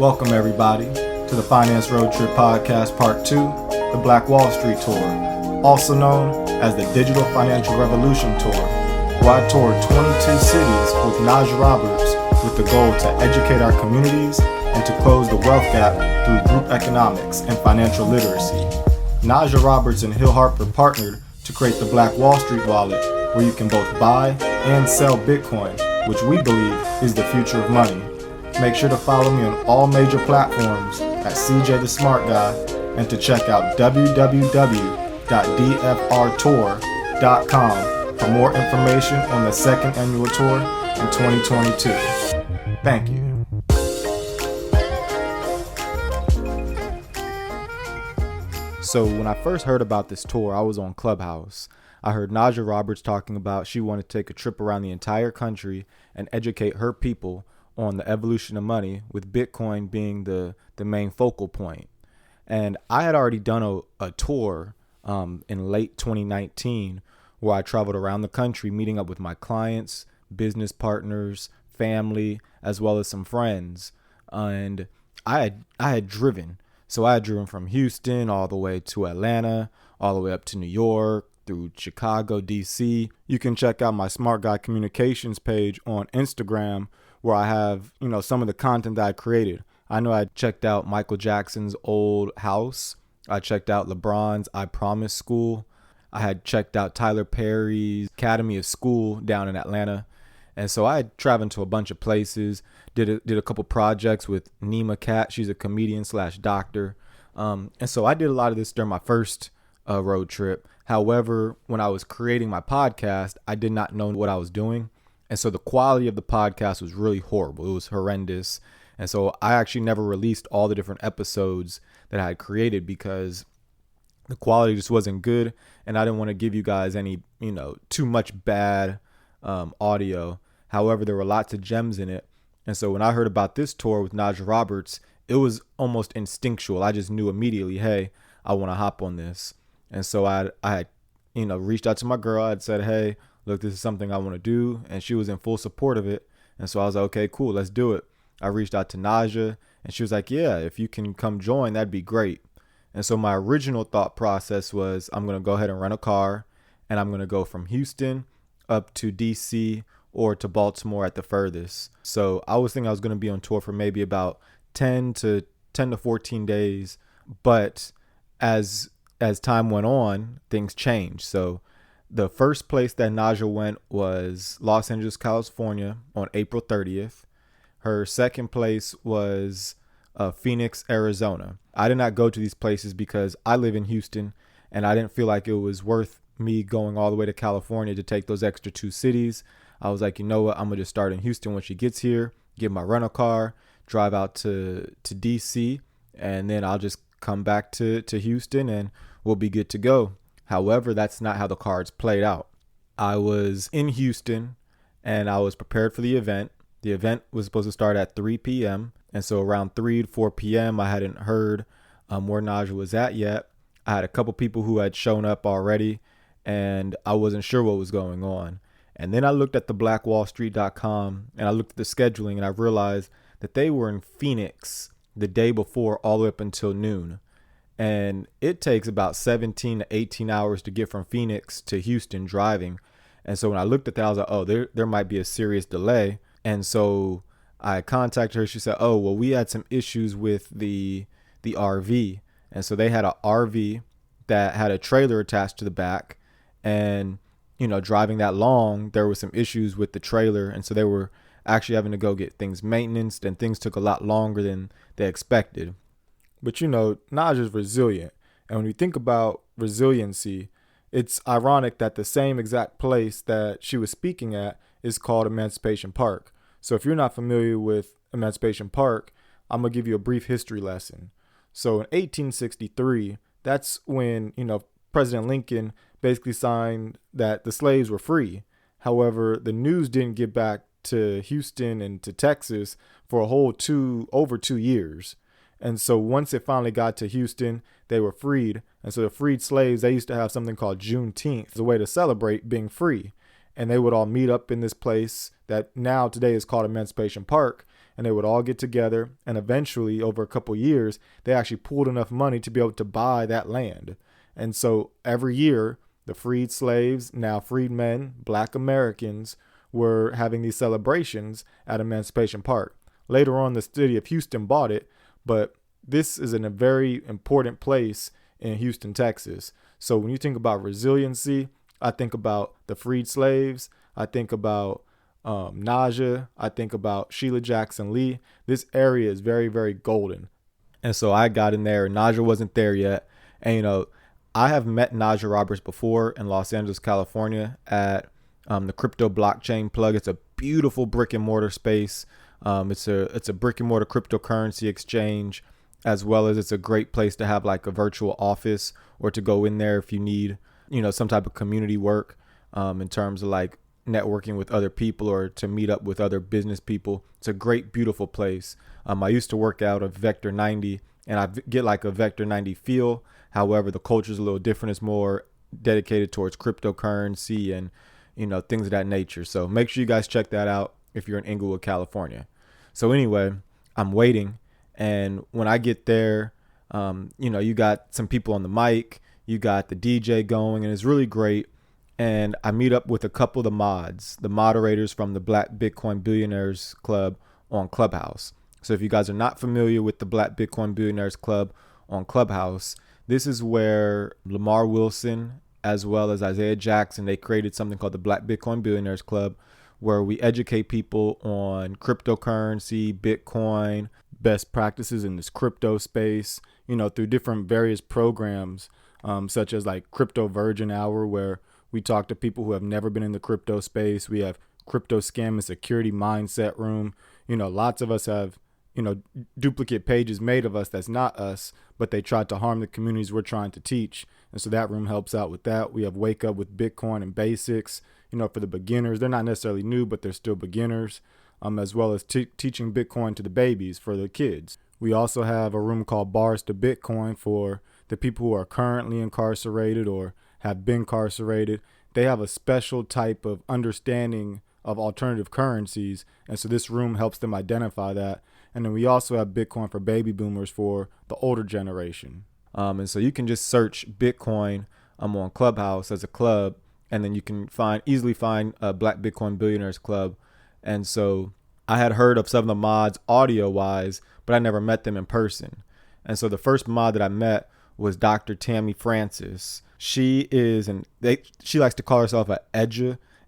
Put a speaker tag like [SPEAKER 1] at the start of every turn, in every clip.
[SPEAKER 1] Welcome everybody to the Finance Road Trip Podcast Part 2, the Black Wall Street Tour, also known as the Digital Financial Revolution Tour, where I toured 22 cities with Najah Roberts with the goal to educate our communities and to close the wealth gap through group economics and financial literacy. Najah Roberts and Hill Harper partnered to create the Black Wall Street Wallet, where you can both buy and sell Bitcoin, which we believe is the future of money. Make sure to follow me on all major platforms at CJtheSmartGuy and to check out www.dfrtour.com for more information on the second annual tour in 2022. Thank you. So when I first heard about this tour, I was on Clubhouse. I heard Najah Roberts talking about she wanted to take a trip around the entire country and educate her people on the evolution of money, with Bitcoin being the main focal point. And I had already done a tour in late 2019 where I traveled around the country meeting up with my clients, business partners, family, as well as some friends. And I had driven. So I had driven from Houston all the way to Atlanta, all the way up to New York, through Chicago, DC. You can check out my Smart Guy Communications page on Instagram, where I have, some of the content that I created. I know I checked out Michael Jackson's old house. I checked out LeBron's I Promise School. I had checked out Tyler Perry's Academy of School down in Atlanta. And so I had traveled to a bunch of places, did a couple projects with Nima Cat. She's a comedian / doctor. And so I did a lot of this during my first road trip. However, when I was creating my podcast, I did not know what I was doing. And so the quality of the podcast was really horrible. It was horrendous. And so I actually never released all the different episodes that I had created because the quality just wasn't good. And I didn't want to give you guys any, too much bad audio. However, there were lots of gems in it. And so when I heard about this tour with Najah Roberts, it was almost instinctual. I just knew immediately, hey, I want to hop on this. And so I had, reached out to my girl. I'd said, hey, look, this is something I want to do. And she was in full support of it. And so I was like, okay, cool, let's do it. I reached out to Najah and she was like, yeah, if you can come join, that'd be great. And so my original thought process was I'm going to go ahead and rent a car and I'm going to go from Houston up to DC or to Baltimore at the furthest. So I was thinking I was going to be on tour for maybe about 10 to 14 days. But as time went on, things changed. So the first place that Najah went was Los Angeles, California on April 30th. Her second place was Phoenix, Arizona. I did not go to these places because I live in Houston and I didn't feel like it was worth me going all the way to California to take those extra 2 cities. I was like, you know what? I'm going to just start in Houston when she gets here, get my rental car, drive out to DC, and then I'll just come back to Houston and we'll be good to go. However, that's not how the cards played out. I was in Houston and I was prepared for the event. The event was supposed to start at 3 p.m. And so around 3 to 4 p.m., I hadn't heard where Najah was at yet. I had a couple people who had shown up already and I wasn't sure what was going on. And then I looked at the blackwallstreet.com and I looked at the scheduling and I realized that they were in Phoenix the day before all the way up until noon. And it takes about 17 to 18 hours to get from Phoenix to Houston driving. And so when I looked at that, I was like, oh, there might be a serious delay. And so I contacted her. She said, oh, well, we had some issues with the RV. And so they had an RV that had a trailer attached to the back. And, driving that long, there were some issues with the trailer. And so they were actually having to go get things maintenance, and things took a lot longer than they expected. But Najah's resilient. And when you think about resiliency, it's ironic that the same exact place that she was speaking at is called Emancipation Park. So if you're not familiar with Emancipation Park, I'm going to give you a brief history lesson. So in 1863, that's when, President Lincoln basically signed that the slaves were free. However, the news didn't get back to Houston and to Texas for a whole over 2 years. And so once it finally got to Houston, they were freed. And so the freed slaves, they used to have something called Juneteenth as a way to celebrate being free. And they would all meet up in this place that now today is called Emancipation Park. and they would all get together. And eventually, over a couple years, they actually pooled enough money to be able to buy that land. And so every year, the freed slaves, now freed men, Black Americans, were having these celebrations at Emancipation Park. Later on, the city of Houston bought it, but this is in a very important place in Houston, Texas. So when you think about resiliency, I think about the freed slaves. I think about Najah. I think about Sheila Jackson Lee. This area is very, very golden. And so I got in there, and Najah wasn't there yet. And, I have met Najah Roberts before in Los Angeles, California at the Crypto Blockchain Plug. It's a beautiful brick and mortar space. It's a brick and mortar cryptocurrency exchange, as well as it's a great place to have like a virtual office or to go in there if you need, some type of community work in terms of like networking with other people or to meet up with other business people. It's a great, beautiful place. I used to work out of Vector 90, and I get like a Vector 90 feel. However, the culture is a little different. It's more dedicated towards cryptocurrency and, things of that nature. So make sure you guys check that out if you're in Inglewood, California. So anyway, I'm waiting. And when I get there, you got some people on the mic, you got the DJ going, and it's really great. And I meet up with a couple of the moderators from the Black Bitcoin Billionaires Club on Clubhouse. So if you guys are not familiar with the Black Bitcoin Billionaires Club on Clubhouse, this is where Lamar Wilson, as well as Isaiah Jackson, they created something called the Black Bitcoin Billionaires Club, where we educate people on cryptocurrency, Bitcoin, best practices in this crypto space, through different various programs, such as like Crypto Virgin Hour, where we talk to people who have never been in the crypto space. We have Crypto Scam and Security Mindset Room. Lots of us have duplicate pages made of us that's not us, but they tried to harm the communities we're trying to teach. And so that room helps out with that. We have Wake Up with Bitcoin and Basics, for the beginners. They're not necessarily new, but they're still beginners, as well as teaching Bitcoin to the babies for the kids. We also have a room called Bars to Bitcoin for the people who are currently incarcerated or have been incarcerated. They have a special type of understanding of alternative currencies. And so this room helps them identify that. And then we also have Bitcoin for baby boomers for the older generation. And so you can just search Bitcoin on Clubhouse as a club, and then you can easily find a Black Bitcoin Billionaires Club. And so I had heard of some of the mods audio wise, but I never met them in person. And so the first mod that I met was Dr. Tammy Francis. She likes to call herself an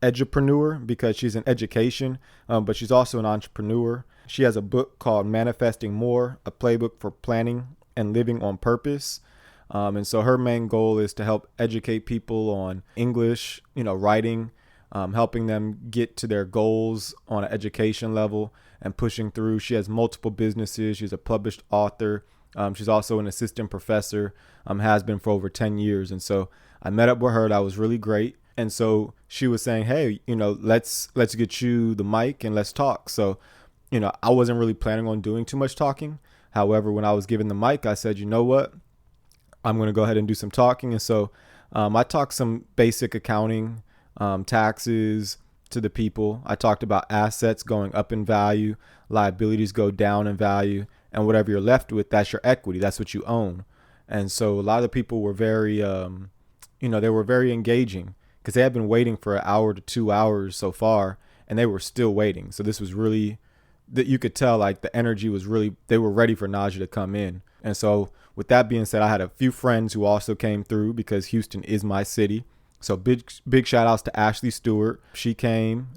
[SPEAKER 1] edupreneur because she's in education, but she's also an entrepreneur. She has a book called Manifesting More, a playbook for planning and living on purpose. And so her main goal is to help educate people on English, writing, helping them get to their goals on an education level and pushing through. She has multiple businesses. She's a published author. She's also an assistant professor, has been for over 10 years. And so I met up with her. That was really great. And so she was saying, hey, let's get you the mic and let's talk. So, I wasn't really planning on doing too much talking. However, when I was given the mic, I said, you know what, I'm going to go ahead and do some talking. And so I talked some basic accounting, taxes to the people. I talked about assets going up in value, liabilities go down in value, and whatever you're left with, that's your equity. That's what you own. And so a lot of the people were very, they were very engaging because they had been waiting for an hour to 2 hours so far, and they were still waiting. So this was really, that you could tell like the energy was really, they were ready for Najah to come in. And so with that being said, I had a few friends who also came through because Houston is my city. So big shout outs to Ashley Stewart. She came.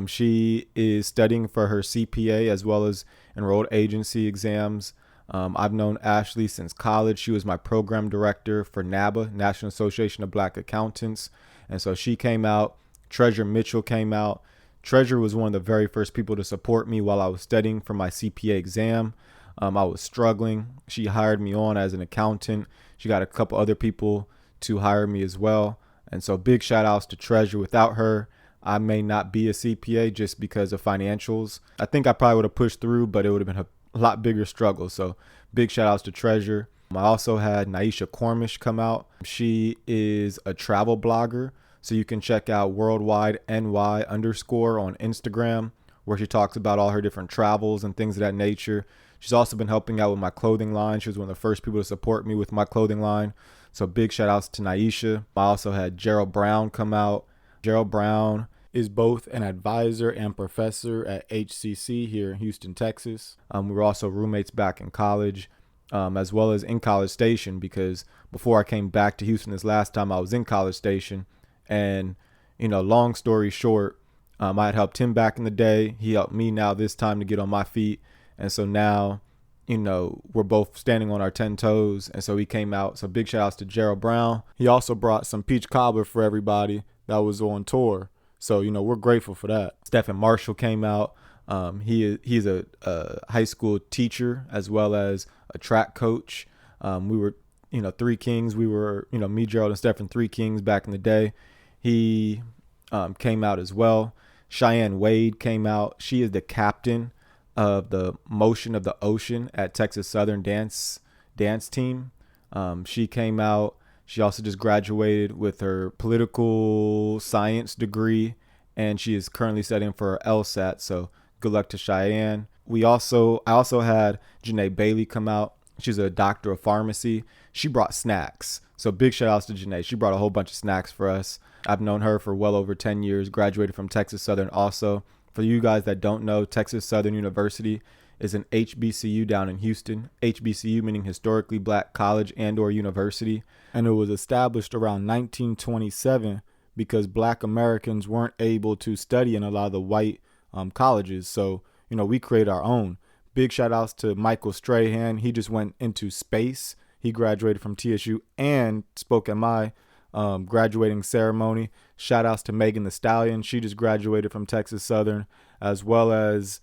[SPEAKER 1] She is studying for her CPA as well as enrolled agency exams. I've known Ashley since college. She was my program director for NABA, National Association of Black Accountants. And so she came out. Treasure Mitchell came out. Treasure was one of the very first people to support me while I was studying for my CPA exam. I was struggling. She hired me on as an accountant. She got a couple other people to hire me as well. And so big shout outs to Treasure. Without her, I may not be a CPA just because of financials. I think I probably would have pushed through, but it would have been a lot bigger struggle. So big shout outs to Treasure. I also had Naisha Cormish come out. She is a travel blogger. So you can check out worldwide NY_ on Instagram. where she talks about all her different travels and things of that nature. She's also been helping out with my clothing line. She was one of the first people to support me with my clothing line. So big shout outs to Naisha. I also had Gerald Brown come out. Gerald Brown is both an advisor and professor at HCC here in Houston, Texas. We were also roommates back in college, as well as in College Station, because before I came back to Houston this last time, I was in College Station. And, long story short, I had helped him back in the day. He helped me now this time to get on my feet. And so now, we're both standing on our 10 toes. And so he came out. So big shout outs to Gerald Brown. He also brought some peach cobbler for everybody that was on tour. So, we're grateful for that. Stephen Marshall came out. He's a high school teacher as well as a track coach. We were, Three Kings. We were, me, Gerald, and Stephen, Three Kings back in the day. He came out as well. Cheyenne Wade came out. She is the captain of the Motion of the Ocean at Texas Southern dance team. She came out. She also just graduated with her political science degree, and she is currently studying for her LSAT. So good luck to Cheyenne. I also had Janae Bailey come out. She's a doctor of pharmacy. She brought snacks. So big shout outs to Janae. She brought a whole bunch of snacks for us. I've known her for well over 10 years, graduated from Texas Southern also. For you guys that don't know, Texas Southern University is an HBCU down in Houston. HBCU meaning historically black college and or university. And it was established around 1927 because black Americans weren't able to study in a lot of the white colleges. So, we create our own. Big shout outs to Michael Strahan. He just went into space. He graduated from TSU and spoke at my graduating ceremony. Shout outs to Megan Thee Stallion. She just graduated from Texas Southern, as well as,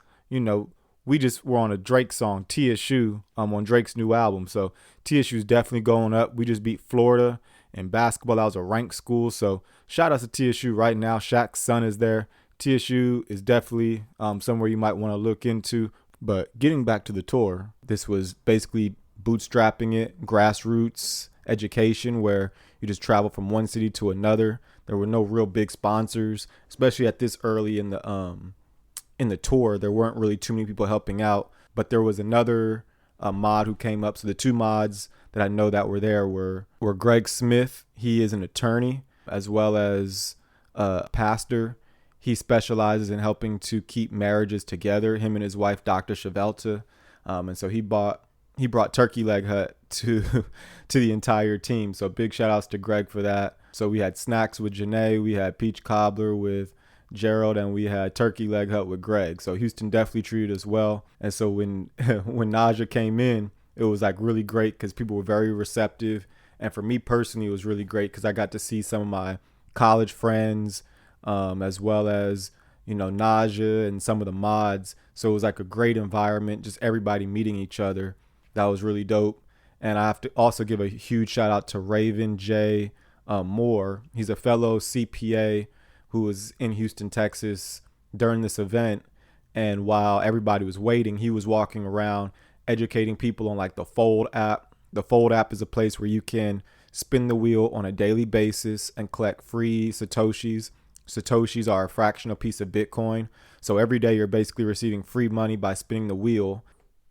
[SPEAKER 1] we just were on a Drake song, TSU, on Drake's new album. So TSU's definitely going up. We just beat Florida in basketball. That was a ranked school. So shout outs to TSU right now. Shaq's son is there. TSU is definitely somewhere you might want to look into. But getting back to the tour, this was basically bootstrapping it, grassroots education, where you just travel from one city to another. There were no real big sponsors, especially at this early in the tour. There weren't really too many people helping out, but there was another mod who came up. So the two mods that I know that were there were Greg Smith. He is an attorney as well as a pastor. He specializes in helping to keep marriages together, him and his wife, Dr. Chevelta. And so he brought Turkey Leg Hut to the entire team. So big shout outs to Greg for that. So we had snacks with Janae, we had peach cobbler with Gerald, and we had Turkey Leg Hut with Greg. So Houston definitely treated us well. And so when Najah came in, it was like really great because people were very receptive. And for me personally, it was really great because I got to see some of my college friends, as well as, Najah and some of the mods. So it was like a great environment, just everybody meeting each other. That was really dope. And I have to also give a huge shout out to Raven J. Moore. He's a fellow CPA who was in Houston, Texas during this event. And while everybody was waiting, he was walking around educating people on like the Fold app. The Fold app is a place where you can spin the wheel on a daily basis and collect free Satoshis. Satoshis are a fractional piece of Bitcoin. So every day you're basically receiving free money by spinning the wheel.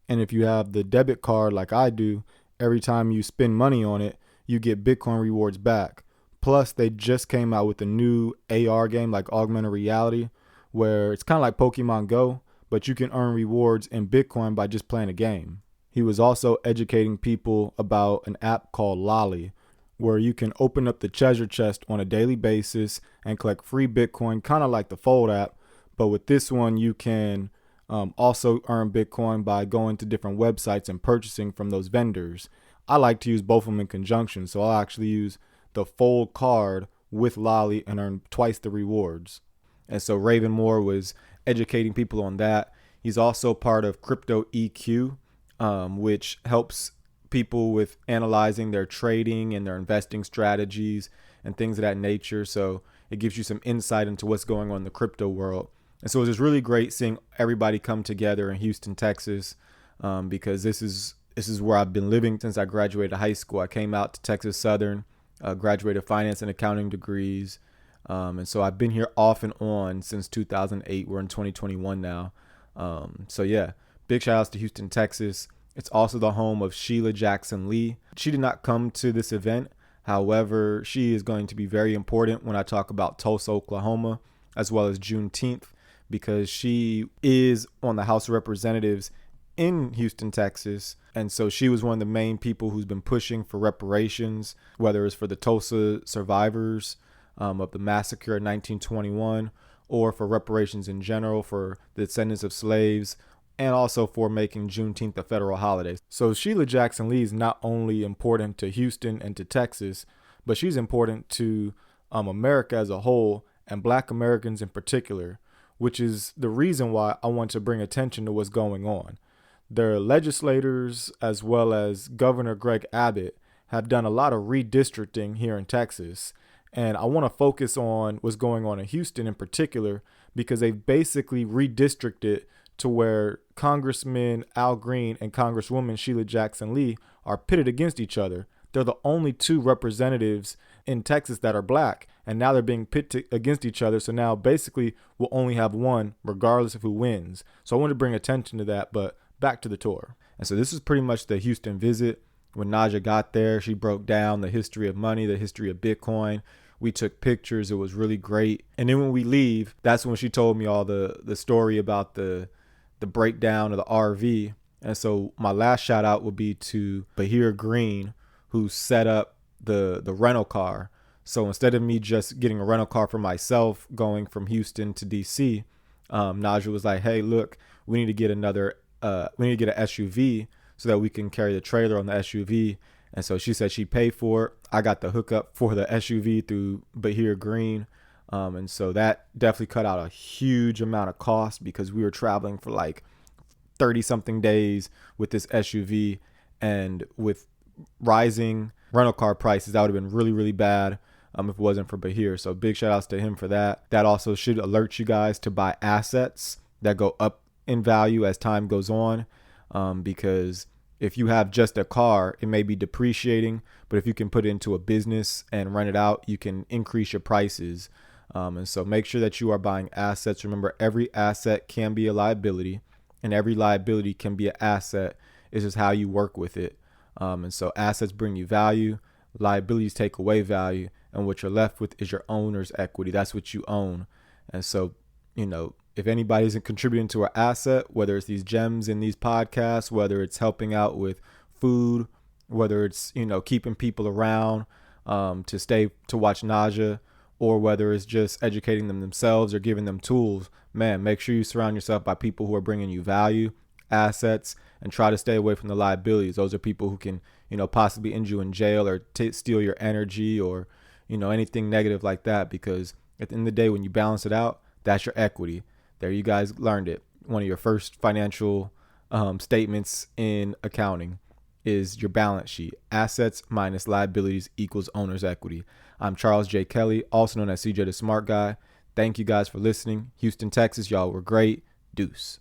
[SPEAKER 1] And if you have the debit card like I do, every time you spend money on it, you get Bitcoin rewards back. Plus, they just came out with a new AR game like augmented reality, where it's kind of like Pokemon Go, but you can earn rewards in Bitcoin by just playing a game. He was also educating people about an app called Lolly, where you can open up the treasure chest on a daily basis and collect free Bitcoin, kind of like the Fold app. But with this one, you can also earn Bitcoin by going to different websites and purchasing from those vendors. I like to use both of them in conjunction, so I'll actually use the Fold card with Lolly and earn twice the rewards. And so Raven Moore was educating people on that. He's also part of Crypto EQ, which helps people with analyzing their trading and their investing strategies and things of that nature. So it gives you some insight into what's going on in the crypto world. And so it was just really great seeing everybody come together in Houston, Texas, because this is where I've been living since I graduated high school. I came out to Texas Southern, graduated finance and accounting degrees, And so I've been here off and on since 2008. We're in 2021 now. So yeah, big shout outs to Houston, Texas. It's also the home of Sheila Jackson Lee. She did not come to this event. However, she is going to be very important when I talk about Tulsa, Oklahoma, as well as Juneteenth, because she is on the House of Representatives in Houston, Texas. And so she was one of the main people who's been pushing for reparations, whether it's for the Tulsa survivors of the massacre in 1921, or for reparations in general for the descendants of slaves, and also for making Juneteenth a federal holiday. So Sheila Jackson Lee is not only important to Houston and to Texas, but she's important to America as a whole, and Black Americans in particular, which is the reason why I want to bring attention to what's going on. Their legislators, as well as Governor Greg Abbott, have done a lot of redistricting here in Texas. And I want to focus on what's going on in Houston in particular, because they've basically redistricted to where Congressman Al Green and Congresswoman Sheila Jackson Lee are pitted against each other. They're the only two representatives in Texas that are Black, and now they're being pitted against each other. So now basically we'll only have one regardless of who wins. So I want to bring attention to that, but back to the tour. And so this is pretty much the Houston visit. When Najah got there, she broke down the history of money, the history of Bitcoin. We took pictures. It was really great. And then when we leave, that's when she told me all the story about the breakdown of the RV. And so my last shout out would be to Bahir Green, who set up the rental car. So instead of me just getting a rental car for myself going from Houston to DC, Najah was like, hey, look, we need to get an SUV so that we can carry the trailer on the SUV. And so she said she'd pay for it. I got the hookup for the SUV through Bahir Green. And so that definitely cut out a huge amount of cost, because we were traveling for like 30 something days with this SUV, and with rising rental car prices, that would have been really, really bad if it wasn't for Bahir. So big shout outs to him for that. That also should alert you guys to buy assets that go up in value as time goes on, because if you have just a car, it may be depreciating, but if you can put it into a business and rent it out, you can increase your prices. And so make sure that you are buying assets. Remember, every asset can be a liability, and every liability can be an asset. It's just how you work with it. And so assets bring you value, liabilities take away value, and what you're left with is your owner's equity. That's what you own. And so, if anybody isn't contributing to our asset, whether it's these gems in these podcasts, whether it's helping out with food, whether it's, keeping people around to watch Najah, or whether it's just educating them themselves or giving them tools, man, make sure you surround yourself by people who are bringing you value, assets, and try to stay away from the liabilities. Those are people who can, possibly end you in jail or steal your energy or, anything negative like that. Because at the end of the day, when you balance it out, that's your equity. There, you guys learned it. One of your first financial statements in accounting is your balance sheet. Assets minus liabilities equals owner's equity. I'm Charles J. Kelly, also known as CJ the Smart Guy. Thank you guys for listening. Houston, Texas, y'all were great. Deuce.